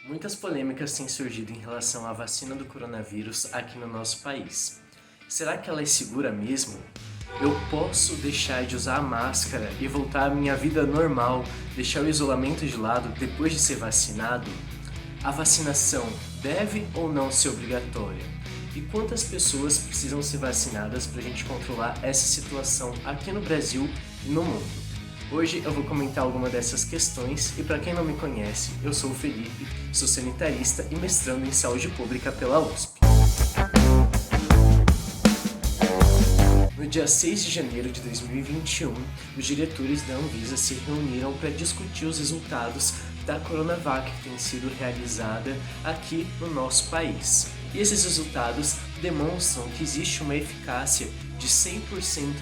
Muitas polêmicas têm surgido em relação à vacina do coronavírus aqui no nosso país. Será que ela é segura mesmo? Eu posso deixar de usar a máscara e voltar à minha vida normal, deixar o isolamento de lado depois de ser vacinado? A vacinação deve ou não ser obrigatória? E quantas pessoas precisam ser vacinadas para a gente controlar essa situação aqui no Brasil e no mundo? Hoje eu vou comentar alguma dessas questões e para quem não me conhece, eu sou o Felipe, sou sanitarista e mestrando em saúde pública pela USP. No dia 6 de janeiro de 2021, os diretores da Anvisa se reuniram para discutir os resultados da Coronavac que tem sido realizada aqui no nosso país. E esses resultados demonstram que existe uma eficácia de 100%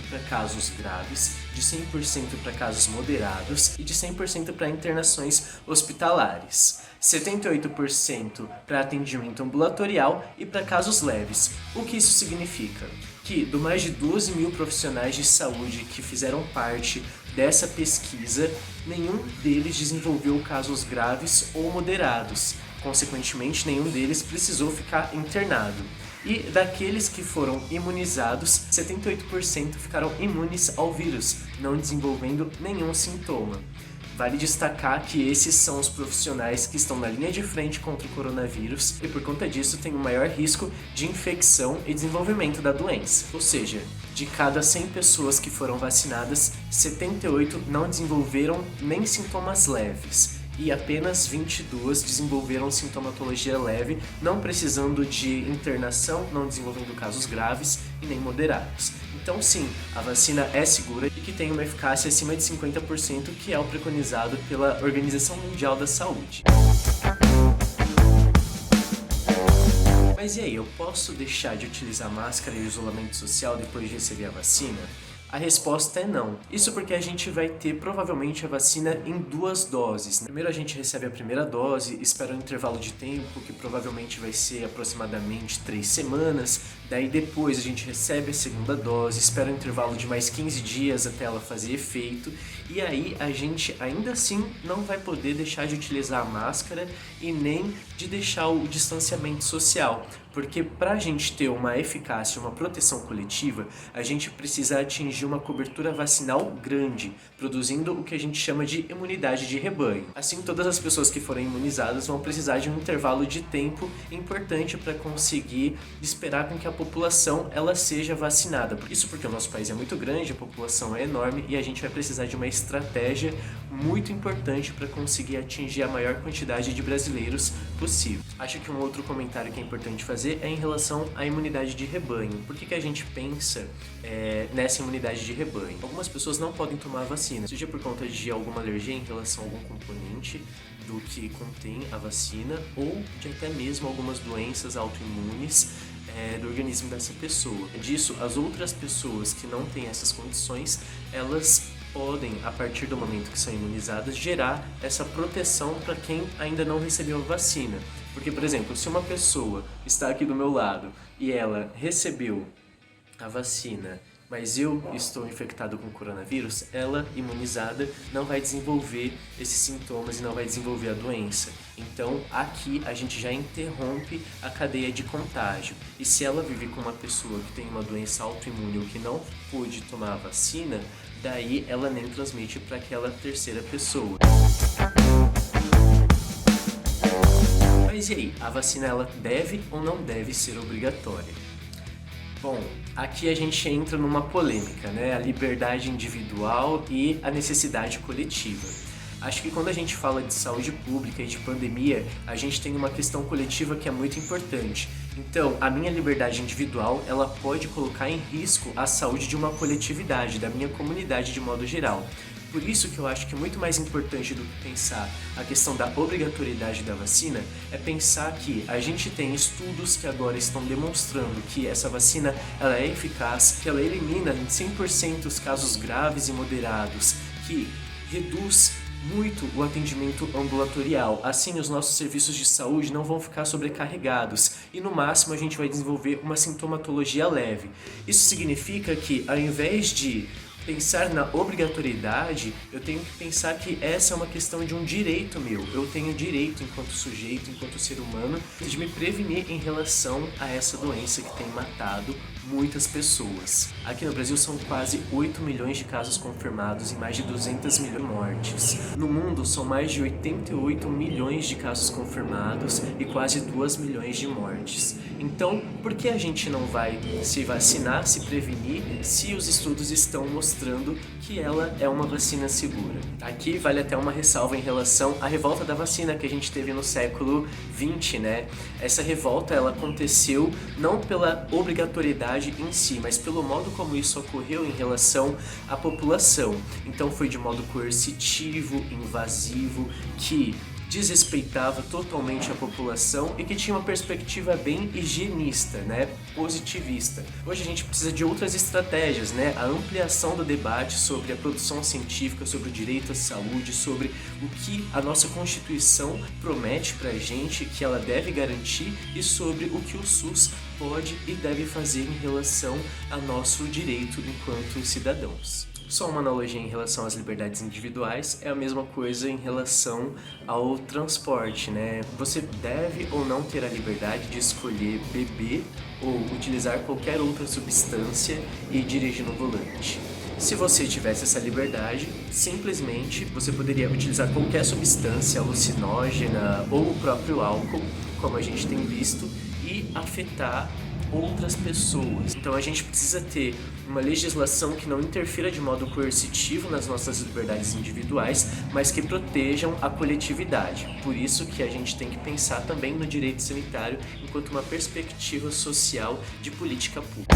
para casos graves, de 100% para casos moderados e de 100% para internações hospitalares. 78% para atendimento ambulatorial e para casos leves. O que isso significa? Que do mais de 12 mil profissionais de saúde que fizeram parte dessa pesquisa, nenhum deles desenvolveu casos graves ou moderados. Consequentemente, nenhum deles precisou ficar internado. E daqueles que foram imunizados, 78% ficaram imunes ao vírus, não desenvolvendo nenhum sintoma. Vale destacar que esses são os profissionais que estão na linha de frente contra o coronavírus e por conta disso têm o maior risco de infecção e desenvolvimento da doença. Ou seja, de cada 100 pessoas que foram vacinadas, 78 não desenvolveram nem sintomas leves e apenas 22 desenvolveram sintomatologia leve, não precisando de internação, não desenvolvendo casos graves e nem moderados. Então sim, a vacina é segura e que tem uma eficácia acima de 50%, que é o preconizado pela Organização Mundial da Saúde. Mas e aí, eu posso deixar de utilizar máscara e isolamento social depois de receber a vacina? A resposta é não. Isso porque a gente vai ter provavelmente a vacina em 2 doses. Primeiro a gente recebe a primeira dose, espera um intervalo de tempo que provavelmente vai ser aproximadamente 3 semanas. Daí depois a gente recebe a segunda dose, espera um intervalo de mais 15 dias até ela fazer efeito. E aí a gente ainda assim não vai poder deixar de utilizar a máscara e nem de deixar o distanciamento social. Porque para a gente ter uma eficácia, uma proteção coletiva, a gente precisa atingir uma cobertura vacinal grande, produzindo o que a gente chama de imunidade de rebanho. Assim, todas as pessoas que forem imunizadas vão precisar de um intervalo de tempo importante para conseguir esperar com que a população ela seja vacinada. Isso porque o nosso país é muito grande, a população é enorme e a gente vai precisar de uma estratégia muito importante para conseguir atingir a maior quantidade de brasileiros possível. Acho que um outro comentário que é importante fazer é em relação à imunidade de rebanho. Por que a gente pensa nessa imunidade de rebanho? Algumas pessoas não podem tomar a vacina, seja por conta de alguma alergia em relação a algum componente do que contém a vacina ou de até mesmo algumas doenças autoimunes do organismo dessa pessoa. Disso, as outras pessoas que não têm essas condições, elas podem, a partir do momento que são imunizadas, gerar essa proteção para quem ainda não recebeu a vacina. Porque, por exemplo, se uma pessoa está aqui do meu lado e ela recebeu a vacina, mas eu estou infectado com coronavírus, ela, imunizada, não vai desenvolver esses sintomas e não vai desenvolver a doença. Então, aqui a gente já interrompe a cadeia de contágio. E se ela vive com uma pessoa que tem uma doença autoimune ou que não pôde tomar a vacina, daí ela nem transmite para aquela terceira pessoa. Mas e aí, a vacina ela deve ou não deve ser obrigatória? Bom, aqui a gente entra numa polêmica, né? A liberdade individual e a necessidade coletiva. Acho que quando a gente fala de saúde pública e de pandemia, a gente tem uma questão coletiva que é muito importante. Então, a minha liberdade individual, ela pode colocar em risco a saúde de uma coletividade, da minha comunidade de modo geral. Por isso que eu acho que muito mais importante do que pensar a questão da obrigatoriedade da vacina é pensar que a gente tem estudos que agora estão demonstrando que essa vacina ela é eficaz, que ela elimina em 100% os casos graves e moderados, que reduz muito o atendimento ambulatorial. Assim, os nossos serviços de saúde não vão ficar sobrecarregados e, no máximo, a gente vai desenvolver uma sintomatologia leve. Isso significa que, ao invés de Pensar na obrigatoriedade, eu tenho que pensar que essa é uma questão de um direito meu. Eu tenho direito, enquanto sujeito, enquanto ser humano, de me prevenir em relação a essa doença que tem matado muitas pessoas. Aqui no Brasil são quase 8 milhões de casos confirmados e mais de 200 milhões de mortes. No mundo são mais de 88 milhões de casos confirmados e quase 2 milhões de mortes. Então, por que a gente não vai se vacinar, se prevenir, se os estudos estão mostrando que ela é uma vacina segura? Aqui vale até uma ressalva em relação à revolta da vacina que a gente teve no século XX, né? Essa revolta ela aconteceu não pela obrigatoriedade em si, mas pelo modo como isso ocorreu em relação à população. Então foi de modo coercitivo, invasivo, que desrespeitava totalmente a população e que tinha uma perspectiva bem higienista, né? Positivista. Hoje a gente precisa de outras estratégias, né? A ampliação do debate sobre a produção científica, sobre o direito à saúde, sobre o que a nossa Constituição promete pra gente que ela deve garantir e sobre o que o SUS pode e deve fazer em relação ao nosso direito enquanto cidadãos. Só uma analogia em relação às liberdades individuais é a mesma coisa em relação ao transporte, né? Você deve ou não ter a liberdade de escolher beber ou utilizar qualquer outra substância e dirigir no volante. Se você tivesse essa liberdade, simplesmente você poderia utilizar qualquer substância alucinógena ou o próprio álcool, como a gente tem visto, e afetar outras pessoas. Então a gente precisa ter uma legislação que não interfira de modo coercitivo nas nossas liberdades individuais, mas que protejam a coletividade. Por isso que a gente tem que pensar também no direito sanitário enquanto uma perspectiva social de política pública.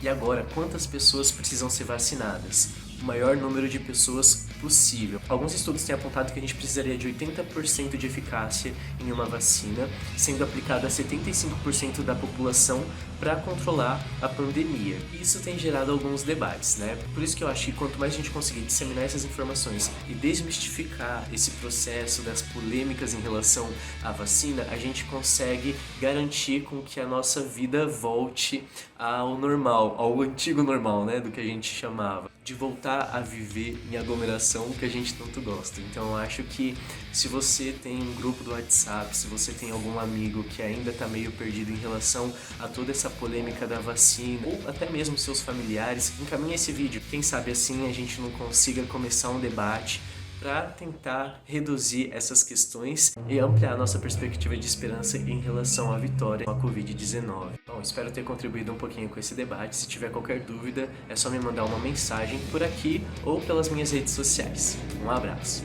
E agora, quantas pessoas precisam ser vacinadas? O maior número de pessoas possível. Alguns estudos têm apontado que a gente precisaria de 80% de eficácia em uma vacina, sendo aplicada a 75% da população para controlar a pandemia. E isso tem gerado alguns debates, né? Por isso que eu acho que quanto mais a gente conseguir disseminar essas informações e desmistificar esse processo das polêmicas em relação à vacina, a gente consegue garantir com que a nossa vida volte ao normal, ao antigo normal, né? Do que a gente chamava. De voltar a viver em aglomeração que a gente tanto gosta. Então eu acho que se você tem um grupo do WhatsApp, se você tem algum amigo que ainda está meio perdido em relação a toda essa polêmica da vacina, ou até mesmo seus familiares, encaminhe esse vídeo. Quem sabe assim a gente não consiga começar um debate para tentar reduzir essas questões e ampliar nossa perspectiva de esperança em relação à vitória com a Covid-19. Bom, espero ter contribuído um pouquinho com esse debate. Se tiver qualquer dúvida, é só me mandar uma mensagem por aqui ou pelas minhas redes sociais. Um abraço!